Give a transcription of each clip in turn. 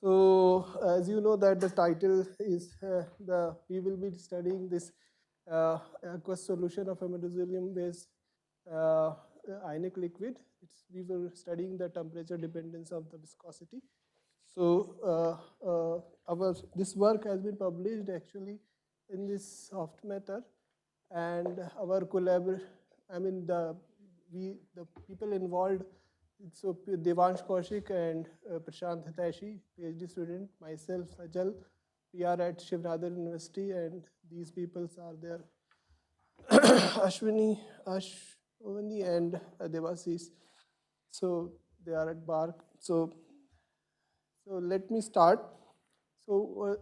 So as you know that the title is we will be studying this aqueous solution of imidazolium based uh, ionic liquid. We were studying the temperature dependence of the viscosity. So this work has been published actually in this soft matter, and our I mean the people involved. So Devansh Kaushik and Prashant Hitashi, PhD student, myself, Sajal, we are at Shivnadar University, and these people are there. Ashwini and Devasis. So they are at BARC. So let me start. So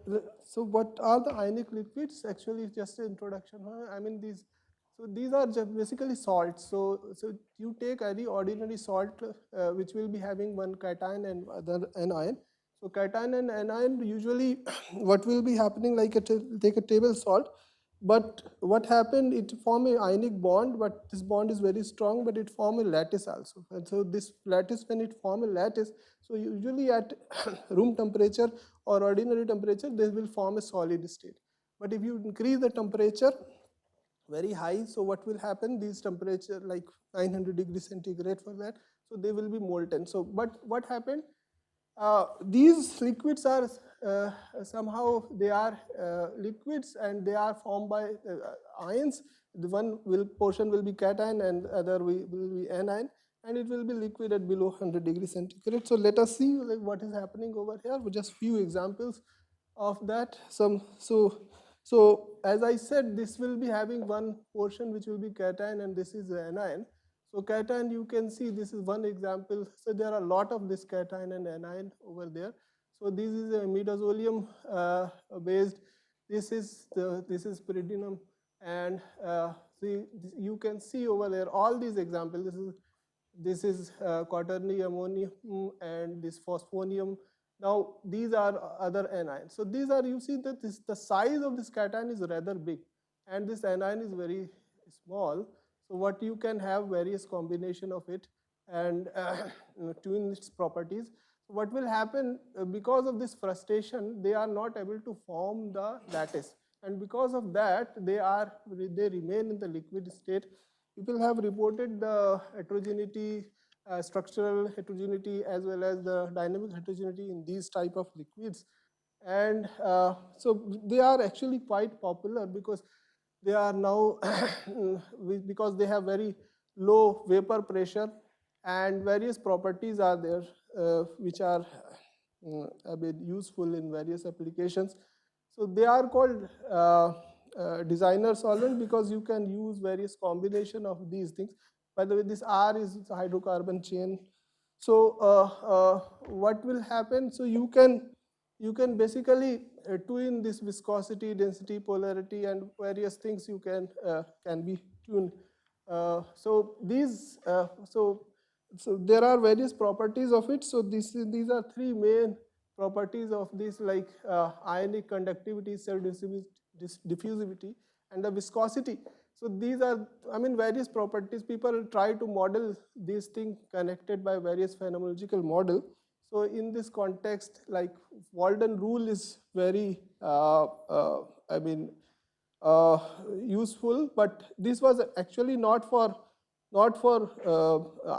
what are the ionic liquids? Actually, just an introduction. I mean these are just basically salts. So you take any ordinary salt, which will be having one cation and other anion. So cation and anion usually, what will be happening, like take a table salt, but what happened, it form a ionic bond, but this bond is very strong, but it form a lattice also. And so this lattice, when it form a lattice, so usually at room temperature or ordinary temperature, they will form a solid state. But if you increase the temperature very high, so what will happen, these temperature like 900 degrees centigrade for that, so they will be molten. So but what happened, these liquids are somehow they are liquids, and they are formed by ions. The one will portion will be cation and other will be anion, and it will be liquid at below 100 degrees centigrade. So let us see like what is happening over here with just few examples of that. So as I said, this will be having one portion which will be cation, and this is anion. So cation, you can see this is one example. So there are a lot of this cation and anion over there. So this is a imidazolium based. This is pyridinium, and see, you can see over there all these examples. This is quaternary ammonium and this phosphonium. Now these are other anions. So these are, you see that the size of this cation is rather big, and this anion is very small. So what you can have various combination of it, and tune its properties. So what will happen, because of this frustration, they are not able to form the lattice, and because of that they remain in the liquid state. People have reported the heterogeneity, structural heterogeneity as well as the dynamic heterogeneity in these type of liquids. And so they are actually quite popular because they are now because they have very low vapor pressure, and various properties are there which are a bit useful in various applications. So they are called designer solvent because you can use various combination of these things. By the way, this R is hydrocarbon chain. So what will happen? So you can basically tune this viscosity, density, polarity, and various things you can be tuned. So these so there are various properties of it. So these are three main properties of this, like ionic conductivity, cell diffusivity, and the viscosity. So these are, I mean, various properties. People try to model these things connected by various phenomenological model. So in this context, like Walden rule is very, I mean, uh, useful, but this was actually not for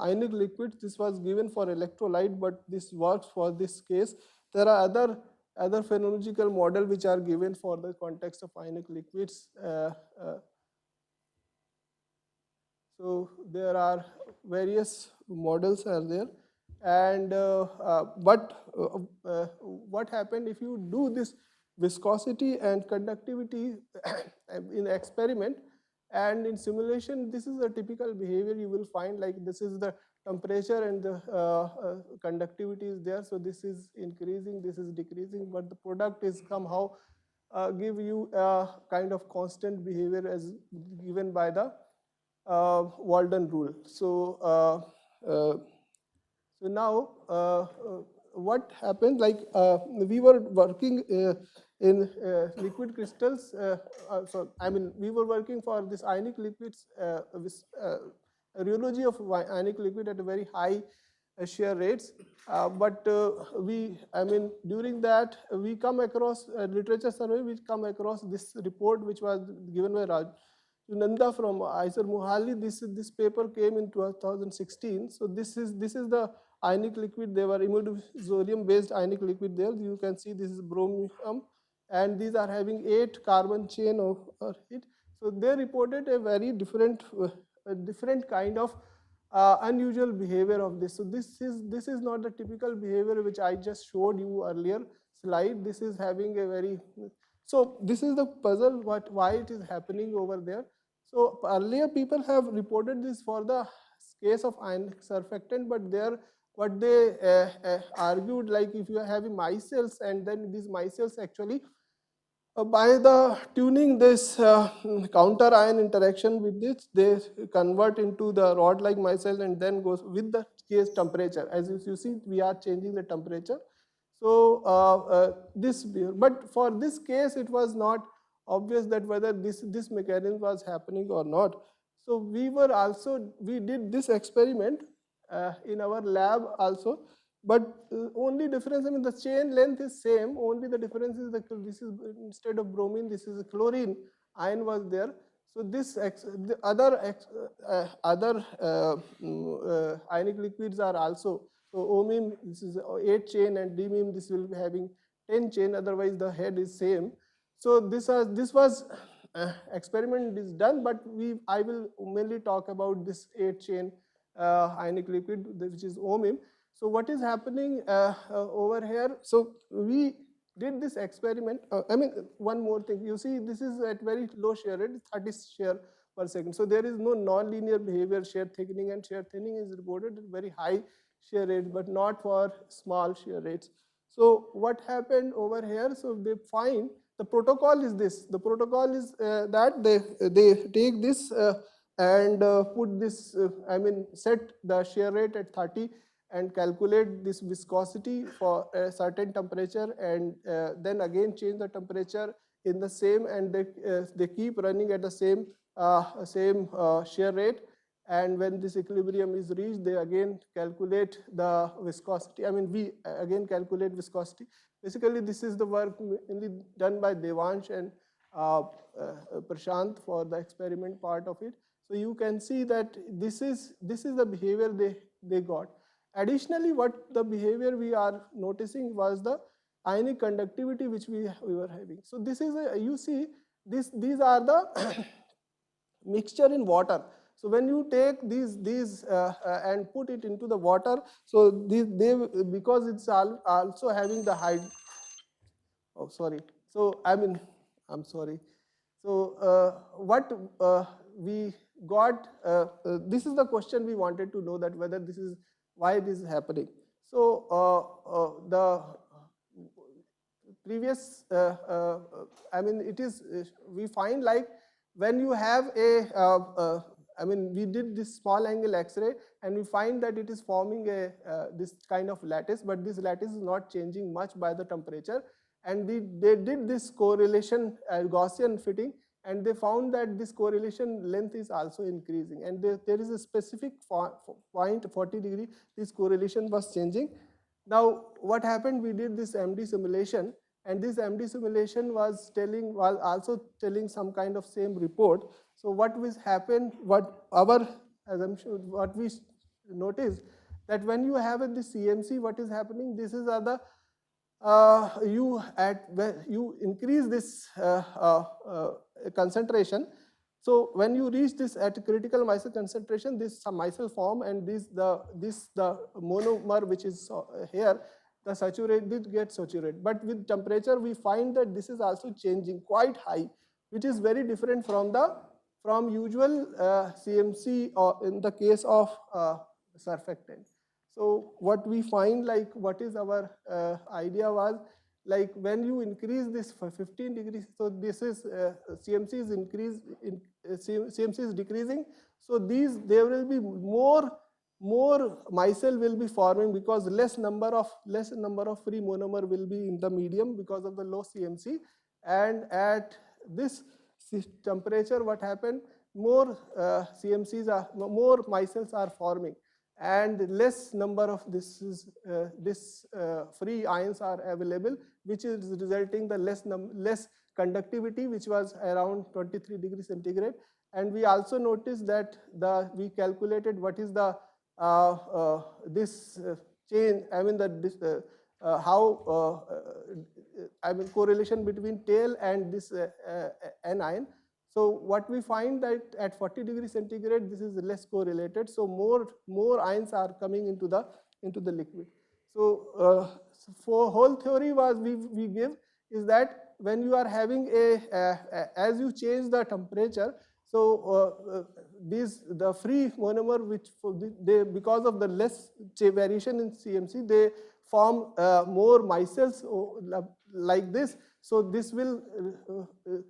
ionic liquids. This was given for electrolyte, but this works for this case. There are other phenomenological model which are given for the context of ionic liquids. So there are various models are there, and what happened if you do this viscosity and conductivity in experiment and in simulation? This is a typical behavior you will find, like this is the temperature and the conductivity is there. So this is increasing, this is decreasing, but the product is somehow give you a kind of constant behavior as given by the Walden rule. So now what happened? Like we were working in liquid crystals. So I mean, we were working for this ionic liquids, rheology of ionic liquid at a very high shear rates. But I mean, during that, we come across literature survey, we come across this report which was given by Rajunanda from Isar Mohali. This paper came in 2016. So this is the ionic liquid. They were imidazolium based ionic liquid there. You can see this is bromium, and these are having 8 carbon chain of it. So they reported a very different kind of unusual behavior of this. So this is not the typical behavior which I just showed you earlier slide. This is having a very, so this is the puzzle why it is happening over there. So earlier people have reported this for the case of ionic surfactant, but there what they argued, like if you are having micelles and then these micelles actually by the tuning this counter ion interaction with this, they convert into the rod like micelle and then goes with the case temperature. As you see, we are changing the temperature. So but for this case, it was not obvious that whether this mechanism was happening or not. So we did this experiment in our lab also, but only difference, I mean, the chain length is same. Only the difference is this is, instead of bromine, this is a chlorine ion was there. So the other ionic liquids are also. So omim, this is 8 chain, and dimim, this will be having 10 chain. Otherwise, the head is same. So this was experiment is done, but I will mainly talk about this 8 chain ionic liquid, which is omim. So what is happening over here? So we did this experiment. I mean, one more thing. You see, this is at very low shear rate, 30 shear per second. So there is no non-linear behavior. Shear thickening and shear thinning is reported at very high shear rates, but not for small shear rates. So what happened over here? So they find the protocol is this. The protocol is that they take this and put this. I mean, set the shear rate at 30 and calculate this viscosity for a certain temperature, and then again change the temperature in the same, and they keep running at the same shear rate. And when this equilibrium is reached, they again calculate the viscosity. I mean, we again calculate viscosity. Basically, this is the work mainly done by Devansh and Prashant for the experiment part of it. So you can see that this is the behavior they got. Additionally, what the behavior we are noticing was the ionic conductivity which we were having. So this is you see these are the mixture in water. So when you take these and put it into the water, so they because it's also having the high. Oh, sorry. So I'm sorry. So what we got, this is the question we wanted to know, that whether this is why this is happening. So the previous, I mean, it is, we find like when you have I mean, we did this small angle X-ray and we find that it is forming a this kind of lattice, but this lattice is not changing much by the temperature. And they did this correlation Gaussian fitting, and they found that this correlation length is also increasing, and there is a specific point 40 degree this correlation was changing. Now what happened, we did this MD simulation, and this MD simulation was also telling some kind of same report. So what will happen, what our assumption, what we noticed, that when you have the CMC, what is happening, this is the you increase this concentration. So when you reach this at critical micelle concentration, this micelle form, and the monomer which is here, the saturated get saturated. But with temperature, we find that this is also changing quite high, which is very different from usual CMC or in the case of surfactant. So what we find, like what is our idea was, like when you increase this for 15 degrees, so this is CMC is CMC is decreasing. So there will be more micelle will be forming, because less number of free monomer will be in the medium because of the low CMC. And at this temperature, what happened, more CMCs are more micelles are forming. and less number of this free ions are available, which is resulting the less conductivity, which was around 23 degrees centigrade. And we also noticed that we calculated what is the this change, I mean that this how I mean correlation between tail and this anion. So what we find that at 40 degrees centigrade, this is less correlated. So more ions are coming into the liquid. So for whole theory was we give is that when you are having as you change the temperature, so the free monomer which they because of the less variation in CMC, they form more micelles like this. So this will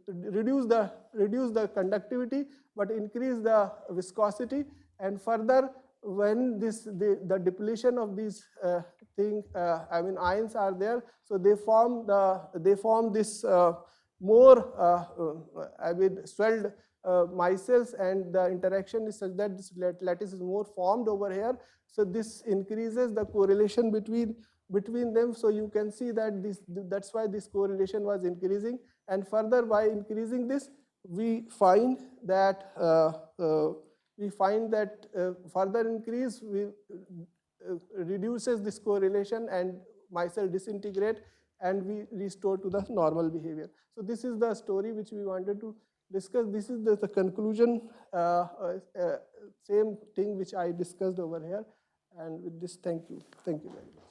reduce the conductivity but increase the viscosity. And further, when the depletion of these I mean ions are there, so they form this more I mean swelled micelles, and the interaction is such that this lattice is more formed over here. So this increases the correlation between them. So you can see that that's why this correlation was increasing. And further, by increasing this, we find that further increase reduces this correlation and micelle disintegrate, and we restore to the normal behavior. So this is the story which we wanted to discuss. This is the conclusion, same thing which I discussed over here. And with this, thank you very much.